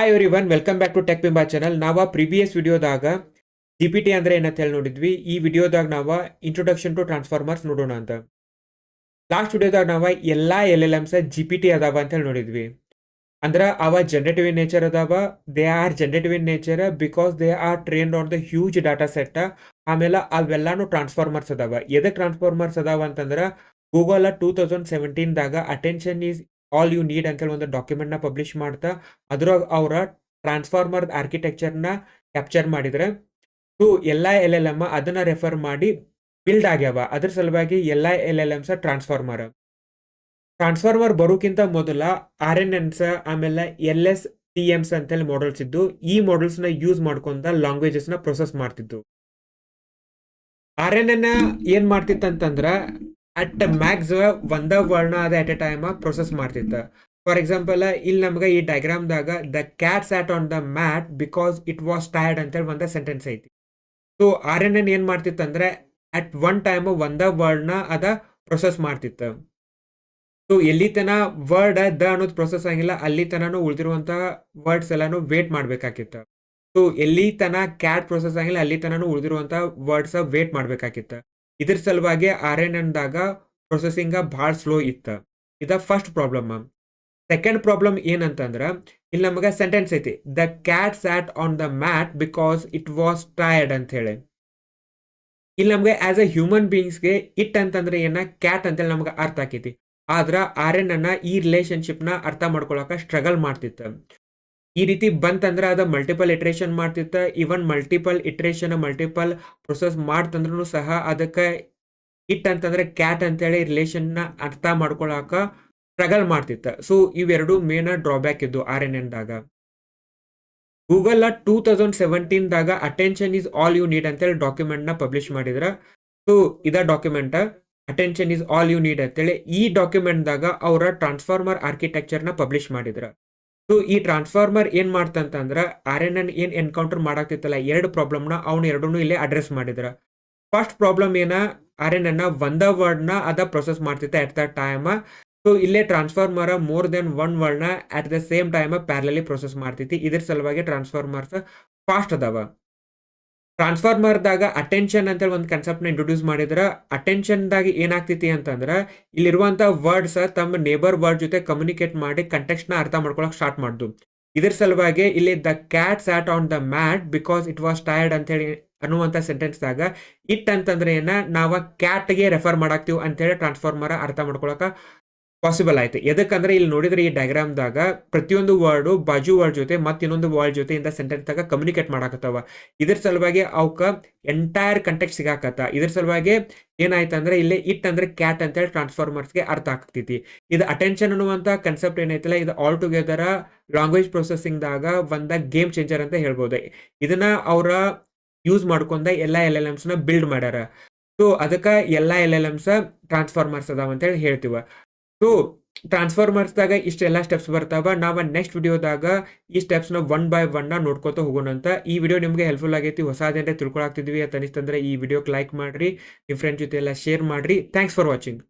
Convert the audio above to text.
Hi everyone, welcome back to tech Bimba channel. ನಾವು previous ವಿಡಿಯೋದಾಗ GPT ಅಂದ್ರೆ ಏನಂತ ಹೇಳಿ ನೋಡಿದ್ವಿ. ಈ ವಿಡಿಯೋದಾಗ ನಾವು ಇಂಟ್ರೊಡಕ್ಷನ್ ಟು ಟ್ರಾನ್ಸ್ಫಾರ್ಮರ್ಸ್ ನೋಡೋಣ ಅಂತ. ಲಾಸ್ಟ್ ವಿಡಿಯೋದಾಗ ನಾವು ಎಲ್ಲಾ LLMs ಜಿಪಿಟಿ ಅದಾವ ಅಂತ ಹೇಳಿ ನೋಡಿದ್ವಿ. ಅಂದ್ರೆ ಅವ ಜನರೇಟಿವ್ ಇನ್ ನೇಚರ್ ಅದಾವ. They are generative in nature because they are trained on the huge data set. ಆಮೇಲೆ ಅವೆಲ್ಲಾನು ಟ್ರಾನ್ಸ್ಫಾರ್ಮರ್ಸ್ ಅದಾವ. ಎದಕ್ಕೆ ಟ್ರಾನ್ಸ್ಫಾರ್ಮರ್ಸ್ ಅದಾವ ಅಂತಂದ್ರೆ ಗೂಗಲ್ 2017 ದಾಗ attention is all you need ಅಂತೇಳಿ ಒಂದು ಡಾಕ್ಯುಮೆಂಟ್ನ ಪಬ್ಲಿಷ್ ಮಾಡ್ತಾ ಅದ್ರಾಗ ಅವರ ಟ್ರಾನ್ಸ್ಫಾರ್ಮರ್ ಆರ್ಕಿಟೆಕ್ಚರ್ನ ಕ್ಯಾಪ್ಚರ್ ಮಾಡಿದ್ರೆ ಎಲ್ಲ LLM ಅದನ್ನ ರೆಫರ್ ಮಾಡಿ ಬಿಲ್ಡ್ ಆಗ್ಯಾವ. ಅದ್ರ ಸಲುವಾಗಿ ಎಲ್ಲ LLMs ಟ್ರಾನ್ಸ್ಫಾರ್ಮರ್ ಬರೋಕ್ಕಿಂತ ಮೊದಲ RNNs ಆಮೇಲೆ LSTMs ಅಂತೇಳಿ ಮಾಡಲ್ಸ್ ಇದ್ದು. ಈ ಮಾಡಲ್ಸ್ನ ಯೂಸ್ ಮಾಡ್ಕೊಂಡ ಲ್ಯಾಂಗ್ವೇಜಸ್ನ ಪ್ರೊಸೆಸ್ ಮಾಡ್ತಿದ್ದು. RNN ಏನ್ ಮಾಡ್ತಿತ್ತಂತಂದ್ರ ಅಟ್ ಮ್ಯಾಕ್ಸ್ ಒಂದ ವರ್ಣ ಅದ ಎಟ್ ಎ ಟೈಮ್ ಪ್ರೊಸೆಸ್ ಮಾಡ್ತಿತ್ತ. ಫಾರ್ ಎಕ್ಸಾಂಪಲ್ ಇಲ್ಲಿ ನಮ್ಗೆ ಈ ಡಯಾಗ್ರಾಮ್ದಾಗ the cat sat on the mat because it was tired ಅಂತೇಳಿ ಒಂದ ಸೆಂಟೆನ್ಸ್ ಐತಿ. ಸೊ RNN ಏನ್ ಮಾಡ್ತಿತ್ತಂದ್ರೆ ಅಟ್ ಒನ್ ಟೈಮ್ ಒಂದ ವರ್ಡ್ನ ಅದ ಪ್ರೊಸೆಸ್ ಮಾಡ್ತಿತ್ತ. ಸೊ ಎಲ್ಲಿ ತನ ವರ್ಡ್ ದ ಅನ್ನೋದು ಪ್ರೊಸೆಸ್ ಆಗಿಲ್ಲ ಅಲ್ಲಿ ತನೂ ಉಳಿದಿರುವಂತ ವರ್ಡ್ಸ್ ಎಲ್ಲಾನು ವೇಟ್ ಮಾಡ್ಬೇಕಾಗಿತ್ತ. ಸೊ ಎಲ್ಲಿ ತನ ಕ್ಯಾಟ್ ಪ್ರೊಸೆಸ್ ಆಗಿಲ್ಲ ಅಲ್ಲಿ ತನೂ ಉಳಿದಿರುವಂತ ವರ್ಡ್ಸ್ ವೇಟ್ ಮಾಡ್ಬೇಕಾಗಿತ್ತ. ಇದ್ರ ಸಲುವಾಗಿ RNN ದಾಗ ಪ್ರೊಸೆಸಿಂಗ್ ಭಾಳ ಸ್ಲೋ ಇತ್ತ. ಇದ ಫಸ್ಟ್ ಪ್ರಾಬ್ಲಮ್. ಸೆಕೆಂಡ್ ಪ್ರಾಬ್ಲಮ್ ಏನಂತಂದ್ರ ಇಲ್ಲಿ ನಮಗೆ ಸೆಂಟೆನ್ಸ್ ಐತಿ, the cat sat on the mat because it was tired ಅಂತ ಹೇಳಿ. ಇಲ್ಲಿ ನಮ್ಗೆ ಆಸ್ ಎ ಹ್ಯೂಮನ್ ಬೀಯಿಂಗ್ಸ್ಗೆ ಇಟ್ ಅಂತಂದ್ರೆ ಏನ, ಕ್ಯಾಟ್ ಅಂತೇಳಿ ನಮ್ಗೆ ಅರ್ಥ ಆಕೈತಿ. ಆದ್ರ RNN ಈ ರಿಲೇಶನ್ಶಿಪ್ನ ಅರ್ಥ ಮಾಡ್ಕೊಳಕ ಸ್ಟ್ರಗಲ್ ಮಾಡ್ತಿತ್ತ. ಈ ರೀತಿ ಬಂತಂದ್ರೆ ಅದ ಮಲ್ಟಿಪಲ್ ಇಟ್ರೇಷನ್ ಮಾಡ್ತಿತ್ತ. ಇವನ್ ಮಲ್ಟಿಪಲ್ ಪ್ರೊಸೆಸ್ ಮಾಡ್ತಂದ್ರೂ ಸಹ ಅದಕ್ಕೆ ಇಟ್ ಅಂತಂದ್ರೆ ಕ್ಯಾಟ್ ಅಂತೇಳಿ ರಿಲೇಷನ್ನ ಅರ್ಥ ಮಾಡ್ಕೊಳಕ ಸ್ಟ್ರಗಲ್ ಮಾಡ್ತಿತ್ತ. ಸೊ ಇವೆರಡು ಮೇನ್ ಡ್ರಾಬ್ಯಾಕ್ ಇದ್ದು RNN ದಾಗ. ಗೂಗಲ್ 2017 ದಾಗ attention is all you need ಅಂತೇಳಿ ಡಾಕ್ಯುಮೆಂಟ್ನ ಪಬ್ಲಿಷ್ ಮಾಡಿದ್ರ. ಸೊ ಇದ document attention is all you need ಅಂತೇಳಿ ಈ ಡಾಕ್ಯುಮೆಂಟ್ ದಾಗ ಅವರ ಟ್ರಾನ್ಸ್ಫಾರ್ಮರ್ ಆರ್ಕಿಟೆಕ್ಚರ್ನ ಪಬ್ಲಿಷ್ ಮಾಡಿದ್ರ. ಸೊ ಈ ಟ್ರಾನ್ಸ್ಫಾರ್ಮರ್ ಏನ್ ಮಾಡ್ತಂತಂದ್ರ RNN ಏನ್ ಎನ್ಕೌಂಟರ್ ಮಾಡಾಕ್ತಿತ್ತಲ್ಲ ಎರಡು ಪ್ರಾಬ್ಲಮ್ನ ಅವನು ಎರಡನ್ನೂ ಇಲ್ಲೇ ಅಡ್ರೆಸ್ ಮಾಡಿದ್ರ. ಫಸ್ಟ್ ಪ್ರಾಬ್ಲಮ್ ಏನ, RNN ಒಂದ ವರ್ಡ್ನ ಅದ ಪ್ರೊಸೆಸ್ ಮಾಡ್ತಿತ್ತ ಎಟ್ ದ ಟೈಮ್. ಸೊ ಇಲ್ಲೇ ಟ್ರಾನ್ಸ್ಫಾರ್ಮರ್ ಮೋರ್ ದೆನ್ ಒನ್ ವರ್ಡ್ನ at the same time parallelly process ಮಾಡ್ತೈತಿ. ಇದ್ರ ಸಲುವಾಗಿ ಟ್ರಾನ್ಸ್ಫಾರ್ಮರ್ಸ್ ಫಾಸ್ಟ್ ಅದಾವ. ಟ್ರಾನ್ಸ್ಫಾರ್ಮರ್ದಾಗ ಅಟೆನ್ಷನ್ ಅಂತೇಳಿ ಒಂದು ಕಾನ್ಸೆಪ್ಟ್ನ ಇಂಟ್ರೊಡ್ಯೂಸ್ ಮಾಡಿದ್ರ. ಅಟೆನ್ಷನ್ದಾಗ ಏನಾಗ್ತೈತಿ ಅಂತಂದ್ರ ಇಲ್ಲಿರುವಂತ ವರ್ಡ್ಸ್ ತಮ್ಮ ನೇಬರ್ ವರ್ಡ್ ಜೊತೆ ಕಮ್ಯುನಿಕೇಟ್ ಮಾಡಿ ಕಂಟೆಕ್ಸ್ಟ್ನ ಅರ್ಥ ಮಾಡ್ಕೊಳಕ್ ಸ್ಟಾರ್ಟ್ ಮಾಡ್ದು. ಇದ್ರ ಸಲುವಾಗಿ ಇಲ್ಲಿ the cat sat on the mat because it was tired ಅಂತೇಳಿ ಅನ್ನುವಂಥ ಸೆಂಟೆನ್ಸ್ದಾಗ ಇಟ್ ಅಂತಂದ್ರೆ ಏನ, ನಾವು ಕ್ಯಾಟ್ಗೆ ರೆಫರ್ ಮಾಡಾಕ್ತಿವ್ ಅಂತೇಳಿ ಟ್ರಾನ್ಸ್ಫಾರ್ಮರ್ ಅರ್ಥ ಮಾಡ್ಕೊಳಕ ಪಾಸಿಬಲ್ ಆಯ್ತು. ಎದಕ್ಕಂದ್ರೆ ಇಲ್ಲಿ ನೋಡಿದ್ರೆ ಈ ಡಯಾಗ್ರಾಮ್ದಾಗ ಪ್ರತಿಯೊಂದು ವರ್ಡು ಬಾಜು ವರ್ಡ್ ಜೊತೆ ಮತ್ತೆ ಇನ್ನೊಂದು ವರ್ಡ್ ಜೊತೆ ಇಂದ ಸೆಂಟೆನ್ಸ್ ದಾಗ ಕಮ್ಯುನಿಕೇಟ್ ಮಾಡಾಕತ್ತವ. ಇದ್ರ ಸಲುವಾಗಿ ಅವಕ್ಕ ಎಂಟೈರ್ ಕಂಟೆಕ್ಸ್ಟ್ ಸಿಗಾಕತ್ತ. ಇದ್ರ ಸಲುವಾಗಿ ಏನಾಯ್ತಂದ್ರೆ ಇಲ್ಲಿ ಇಟ್ ಅಂದ್ರೆ ಕ್ಯಾಟ್ ಅಂತೇಳಿ ಟ್ರಾನ್ಸ್ಫಾರ್ಮರ್ಸ್ಗೆ ಅರ್ಥ ಆಗ್ತೈತಿ. ಇದು ಅಟೆನ್ಷನ್ ಅನ್ನುವಂತ ಕನ್ಸೆಪ್ಟ್ ಏನೈತಿಲ್ಲ, ಇದು ಆಲ್ ಟುಗೆದರ್ ಲ್ಯಾಂಗ್ವೇಜ್ ಪ್ರೊಸೆಸಿಂಗ್ ದಾಗ ಒಂದ ಗೇಮ್ ಚೇಂಜರ್ ಅಂತ ಹೇಳ್ಬೋದು. ಇದನ್ನ ಅವರ ಯೂಸ್ ಮಾಡ್ಕೊಂಡ ಎಲ್ಲ LLMs ಬಿಲ್ಡ್ ಮಾಡ್ಯಾರ. ಸೊ ಅದಕ್ಕೆ ಎಲ್ಲ LLMs ಟ್ರಾನ್ಸ್ಫಾರ್ಮರ್ಸ್ ಅದಾವ ಅಂತೇಳಿ ಹೇಳ್ತೀವ. ಸೊ ಟ್ರಾನ್ಸ್ಫಾರ್ಮರ್ಸ್ದಾಗ ಇಷ್ಟೆಲ್ಲ ಸ್ಟೆಪ್ಸ್ ಬರ್ತಾವ. ನಾವು ನೆಕ್ಸ್ಟ್ ವಿಡಿಯೋದಾಗ ಈ ಸ್ಟೆಪ್ಸ್ನ ಒನ್ ಬೈ ಒನ್ ನೋಡ್ಕೋತ ಹೋಗೋಣಂತ. ಈ ವಿಡಿಯೋ ನಿಮಗೆ ಹೆಲ್ಪ್ಫುಲ್ ಆಗೈತಿ, ಹೊಸದೇನ್ರೆ ತಿಳ್ಕೊಳಾಗ್ತಿದ್ವಿ ಅಂತ ಅನಿಸ್ತಂದ್ರೆ ಈ ವಿಡಿಯೋಕ್ಕೆ ಲೈಕ್ ಮಾಡ್ರಿ, ನಿಮ್ಮ ಫ್ರೆಂಡ್ ಜೊತೆ ಎಲ್ಲ ಶೇರ್ ಮಾಡ್ರಿ. Thanks for watching.